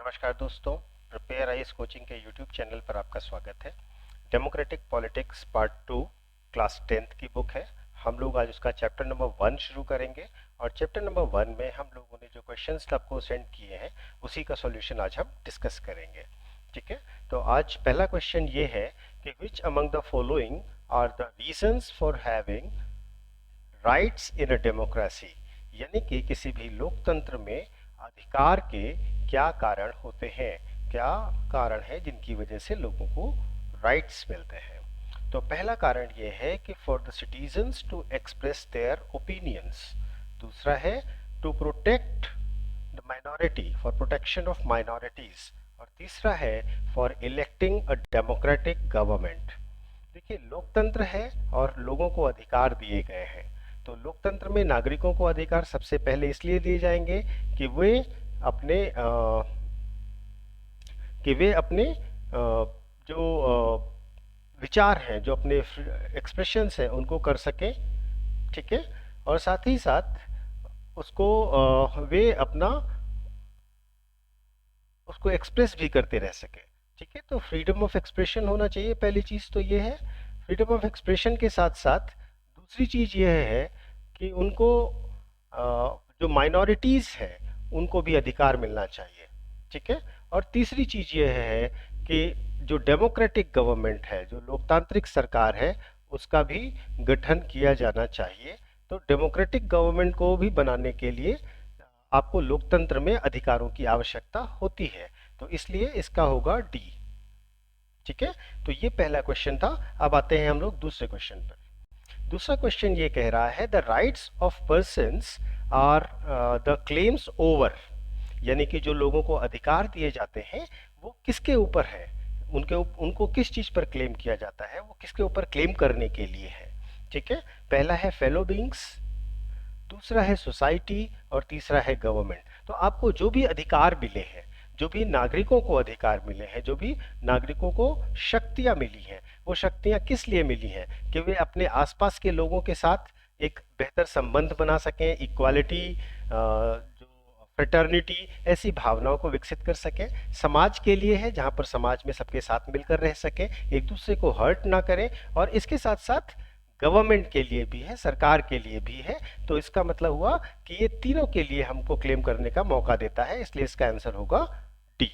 नमस्कार दोस्तों, prepare IAS coaching के यूट्यूब चैनल पर आपका स्वागत है। Democratic politics part 2 class 10th की बुक है। हम लोग आज उसका चैप्टर नंबर 1 शुरू करेंगे और चैप्टर नंबर 1 में हम लोगों ने जो क्वेश्चंस आपको सेंड किए हैं उसी का सॉल्यूशन आज हम डिस्कस करेंगे। ठीक है, तो आज पहला क्वेश्चन ये है कि which among the following are the reasons for having rights in a democracy, यानी कि किसी भी लोकतंत्र में अधिकार के क्या कारण होते हैं, क्या कारण है जिनकी वजह से लोगों को राइट्स मिलते हैं। तो पहला कारण ये है कि for the citizens to express their opinions. दूसरा है to protect the minority, for protection of minorities. और तीसरा है for electing a democratic government. देखिए, लोकतंत्र है और लोगों को अधिकार दिए गए हैं। तो लोकतंत्र में नागरिकों को अधिकार सबसे पहले इसलिए दिए जाएंगे कि अपने अ, वे अपने जो विचार हैं, जो अपने एक्सप्रेशंस हैं, उनको कर सकें। ठीक है, और साथ ही साथ उसको वे अपना उसको एक्सप्रेस भी करते रह सके। ठीक है, तो फ्रीडम ऑफ एक्सप्रेशन होना चाहिए, पहली चीज तो ये है। फ्रीडम ऑफ एक्सप्रेशन के साथ साथ दूसरी चीज ये है कि उनको जो माइनॉरिटीज है उनको भी अधिकार मिलना चाहिए। ठीक है, और तीसरी चीज ये है कि जो डेमोक्रेटिक गवर्नमेंट है, जो लोकतांत्रिक सरकार है, उसका भी गठन किया जाना चाहिए। तो डेमोक्रेटिक गवर्नमेंट को भी बनाने के लिए आपको लोकतंत्र में अधिकारों की आवश्यकता होती है। तो इसलिए इसका होगा डी। ठीक है, तो ये पहला क्वेश्चन था। अब आते हैं हम लोग दूसरे क्वेश्चन पर। दूसरा क्वेश्चन ये कह रहा है the rights of persons are the claims over, यानी कि जो लोगों को अधिकार दिए जाते हैं वो किसके ऊपर है, उनको किस चीज पर क्लेम किया जाता है, वो किसके ऊपर क्लेम करने के लिए है। ठीक है, पहला है फेलो बींग्स, दूसरा है सोसाइटी और तीसरा है गवर्नमेंट। तो आपको जो भी अधिकार मिले हैं, जो भी नागरिकों को अधिकार मिले हैं, जो भी नागरिकों को शक्तियां मिली हैं, वो शक्तियां किस लिए मिली हैं कि वे अपने आसपास के लोगों के साथ एक बेहतर संबंध बना सकें, इक्वालिटी, जो फ्रेटर्निटी, ऐसी भावनाओं को विकसित कर सकें। समाज के लिए है, जहां पर समाज में सबके साथ मिलकर रह सकें, एक दूसरे को हर्ट ना करें। और इसके साथ साथ गवर्नमेंट के लिए भी है, सरकार के लिए भी है। तो इसका मतलब हुआ कि ये तीनों के लिए हमको क्लेम करने का मौका देता है, इसलिए इसका आंसर होगा डी।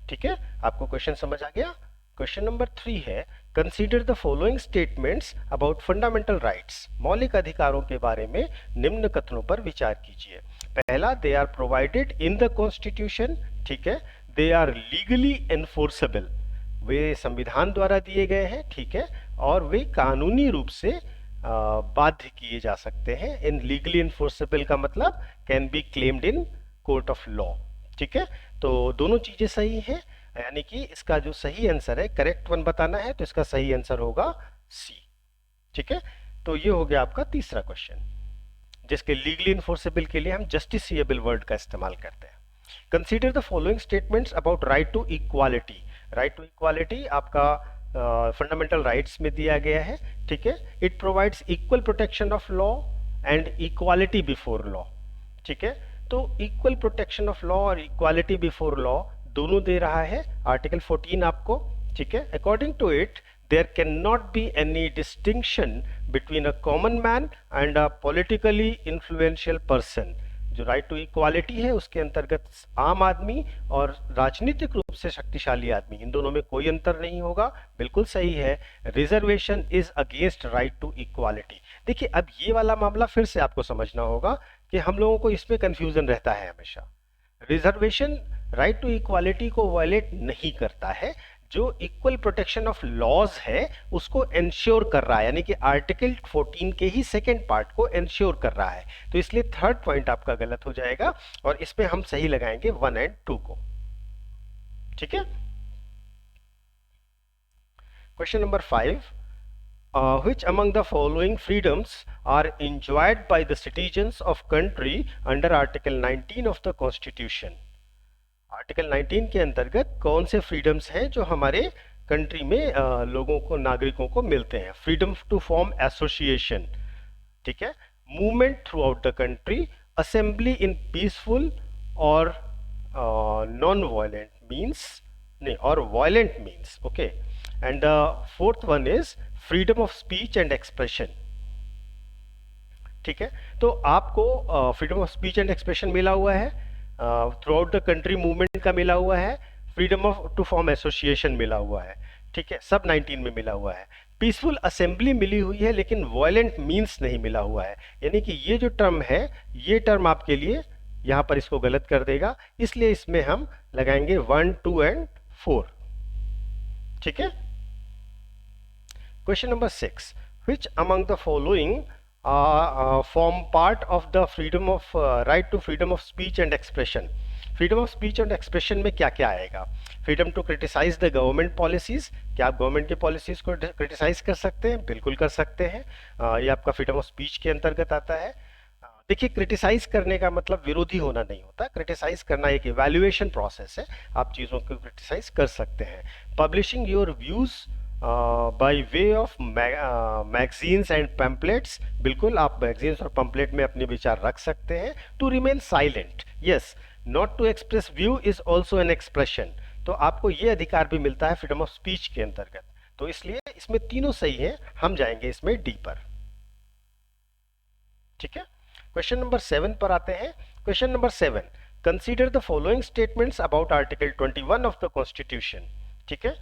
ठीक है, आपको क्वेश्चन समझ आ गया। क्वेश्चन नंबर 3 है consider the following statements about fundamental rights. मौलिक अधिकारों के बारे में निम्न कथनों पर विचार कीजिए। पहला, they are provided in the constitution. ठीक है, दे आर लीगली एनफोर्सेबल, वे संविधान द्वारा दिए गए हैं। ठीक है, और वे कानूनी रूप से बाध्य किए जा सकते हैं। इन लीगली इन्फोर्सेबल का मतलब can be claimed in court of law. ठीक है, तो दोनों चीजें सही हैं, यानी कि इसका जो सही आंसर है, करेक्ट वन बताना है, तो इसका सही आंसर होगा सी। ठीक है, तो ये हो गया आपका तीसरा क्वेश्चन, जिसके लीगली इन्फोर्सेबल के लिए हम जस्टिसिएबल वर्ड का इस्तेमाल करते हैं। Consider the following statements about right to equality. Right to equality आपका फंडामेंटल राइट्स में दिया गया है। ठीक है, it provides equal protection of law and equality before law. ठीक है, तो इक्वल प्रोटेक्शन ऑफ लॉ और इक्वालिटी बिफोर लॉ दोनों दे रहा है आर्टिकल 14 आपको। ठीक है, according to it there cannot be any distinction between a common man and a politically influential person। जो राइट टू इक्वालिटी है उसके अंतर्गत आम आदमी और राजनीतिक रूप से शक्तिशाली आदमी, इन दोनों में कोई अंतर नहीं होगा। बिल्कुल सही है, reservation is against right to equality. देखिए, अब ये वाला मामला फिर से आपको समझना होगा कि हम लोगों को इसमें कंफ्यूजन रहता है हमेशा। रिजर्वेशन राइट टू इक्वालिटी को वायलेट नहीं करता है, जो इक्वल प्रोटेक्शन ऑफ लॉज है उसको एंश्योर कर रहा है, यानी कि आर्टिकल 14 के ही सेकेंड पार्ट को एंश्योर कर रहा है। तो इसलिए थर्ड पॉइंट आपका गलत हो जाएगा और इसमें हम सही लगाएंगे 1 और 2 को। ठीक है, question number 5, which among the following freedoms are enjoyed by the citizens of country under article 19 of the constitution। Article 19 के अंतर्गत कौन से फ्रीडम्स हैं जो हमारे कंट्री में लोगों को, नागरिकों को मिलते हैं। फ्रीडम टू फॉर्म एसोसिएशन, ठीक है, movement throughout the country, assembly in peaceful और नॉन वायलेंट मीन्स नहीं, और violent means, okay. And the fourth one is freedom of speech and expression. ठीक है, तो आपको freedom of speech and expression मिला हुआ है, throughout the country movement का मिला हुआ है, freedom of to form association मिला हुआ है। ठीक है, सब 19 में मिला हुआ है। पीसफुल असेंबली मिली हुई है, लेकिन वायलेंट मीन्स नहीं मिला हुआ है। यानी कि ये जो टर्म है, ये टर्म आपके लिए यहाँ पर इसको गलत कर देगा, इसलिए इसमें हम लगाएंगे 1, 2 एंड 4। ठीक है। Question number 6. Which among the following form part of the freedom of right to freedom of speech and expression? Freedom of speech and expression में क्या क्या आएगा? Freedom to criticise the government policies, क्या आप government की policies को criticise कर सकते हैं? बिल्कुल कर सकते हैं। ये आपका फ्रीडम ऑफ स्पीच के अंतर्गत आता है। देखिए, क्रिटिसाइज करने का मतलब विरोधी होना नहीं होता। क्रिटिसाइज करना एक इवैल्यूएशन प्रोसेस है, आप चीज़ों को क्रिटिसाइज कर सकते हैं। Publishing your views by way of magazines and pamphlets, बिल्कुल आप मैगजीन्स और पैम्पलेट में अपने विचार रख सकते हैं। To remain silent, yes, not to express view is also an expression, तो आपको ये अधिकार भी मिलता है फ्रीडम ऑफ स्पीच के अंतर्गत। तो इसलिए इसमें तीनों सही है, हम जाएंगे इसमें डी पर। ठीक है, क्वेश्चन नंबर 7 पर आते हैं। Question number 7, consider the following statements about article 21 of the constitution. ठीक है,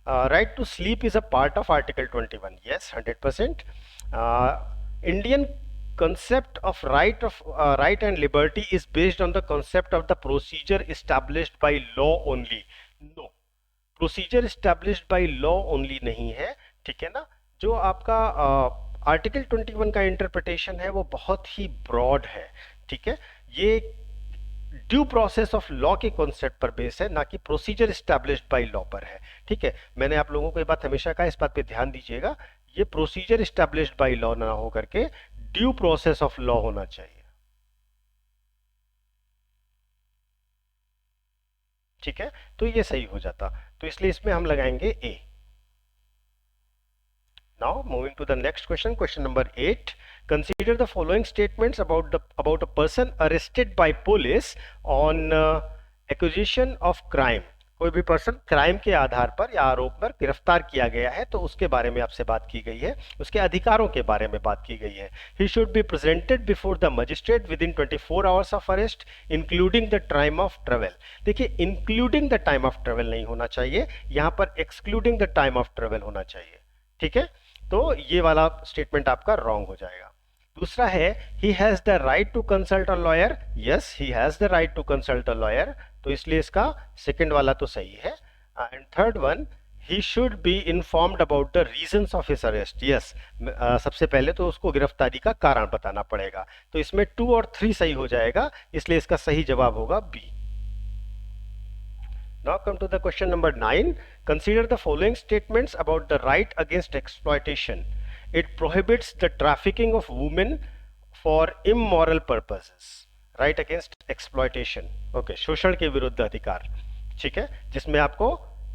right to sleep is a part of article 21, yes, 100%। Indian concept of right and liberty is based on the concept of the procedure established by law only. No, procedure established by law only नहीं है। ठीक है ना, जो आपका article 21 का interpretation है वो बहुत ही ब्रॉड है। ठीक है, ये ड्यू प्रोसेस ऑफ लॉ के कॉन्सेप्ट पर बेस है, ना कि प्रोसीजर एस्टैब्लिश्ड बाय लॉ पर है। ठीक है, मैंने आप लोगों को ये बात हमेशा कहा, इस बात पे ध्यान दीजिएगा, ये प्रोसीजर एस्टैब्लिश्ड बाय लॉ ना हो करके ड्यू प्रोसेस ऑफ लॉ होना चाहिए। ठीक है, तो ये सही हो जाता, तो इसलिए इसमें हम लगाएंगे A. Now moving to the next question, question number 8, consider the following statements about a person arrested by police on accusation of crime. कोई भी पर्सन क्राइम के आधार पर या आरोप पर गिरफ्तार किया गया है, तो उसके बारे में आपसे बात की गई है, उसके अधिकारों के बारे में बात की गई है। He should be presented before the magistrate within 24 hours of arrest including the time of travel. देखिए, including the time of travel नहीं होना चाहिए, यहां पर excluding the time of travel होना चाहिए। ठीक है, तो ये वाला स्टेटमेंट आपका रॉन्ग हो जाएगा। दूसरा है, he has the right to consult a lawyer, yes, he has the right to consult a lawyer, तो इसलिए इसका सेकंड वाला तो सही है। And third one, he should be informed about the reasons of his arrest, yes, सबसे पहले तो उसको गिरफ्तारी का कारण बताना पड़ेगा, तो इसमें 2 और 3 सही हो जाएगा, इसलिए इसका सही जवाब होगा B. Now come to the question number 9. Consider the following statements about the right against exploitation. It prohibits the trafficking of women for immoral purposes. Right against exploitation. Okay, शोषण के विरुद्ध अधिकार। ठीक है, जिसमें आपको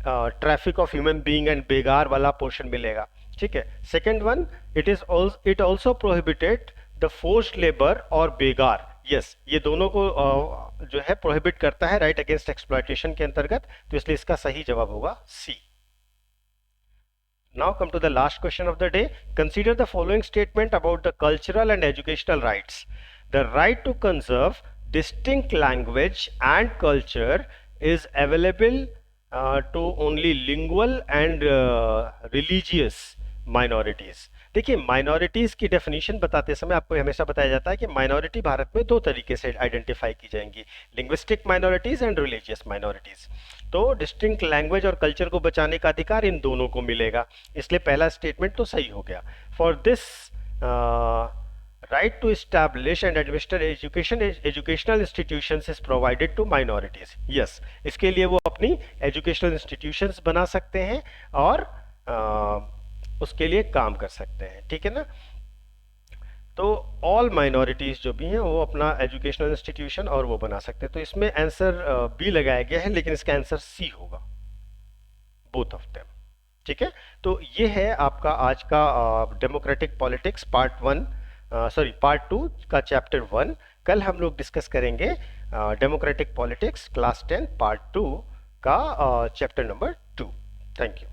traffic of human being and begar वाला portion मिलेगा। ठीक है, second one, it also prohibited the forced labour और बेगार, यस, ये दोनों को जो है प्रोहिबिट करता है राइट अगेंस्ट एक्सप्लॉयटेशन के अंतर्गत, तो इसलिए इसका सही जवाब होगा C. Now come to the last question of the day, consider the following statement about the cultural and educational rights. The right to conserve distinct language and culture is available to only lingual and religious minorities. देखिए, minorities की definition बताते समय आपको हमेशा बताया जाता है कि माइनॉरिटी भारत में 2 तरीके से आइडेंटिफाई की जाएंगी, linguistic minorities and religious minorities. तो डिस्टिंक्ट लैंग्वेज और कल्चर को बचाने का अधिकार इन दोनों को मिलेगा, इसलिए पहला स्टेटमेंट तो सही हो गया। For this right to establish and administer educational institutions is provided to minorities, yes, इसके लिए वो अपनी एजुकेशनल इंस्टीट्यूशंस बना सकते हैं और उसके लिए काम कर सकते हैं। ठीक है ना, तो ऑल माइनॉरिटीज जो भी हैं वो अपना एजुकेशनल इंस्टीट्यूशन और वो बना सकते हैं, तो इसमें आंसर बी लगाया गया है, लेकिन इसका आंसर सी होगा, बोथ ऑफ देम। ठीक है, तो ये है आपका आज का डेमोक्रेटिक पॉलिटिक्स पार्ट 2 का चैप्टर 1। कल हम लोग डिस्कस करेंगे डेमोक्रेटिक पॉलिटिक्स क्लास 10 पार्ट 2 का चैप्टर नंबर 2। Thank you.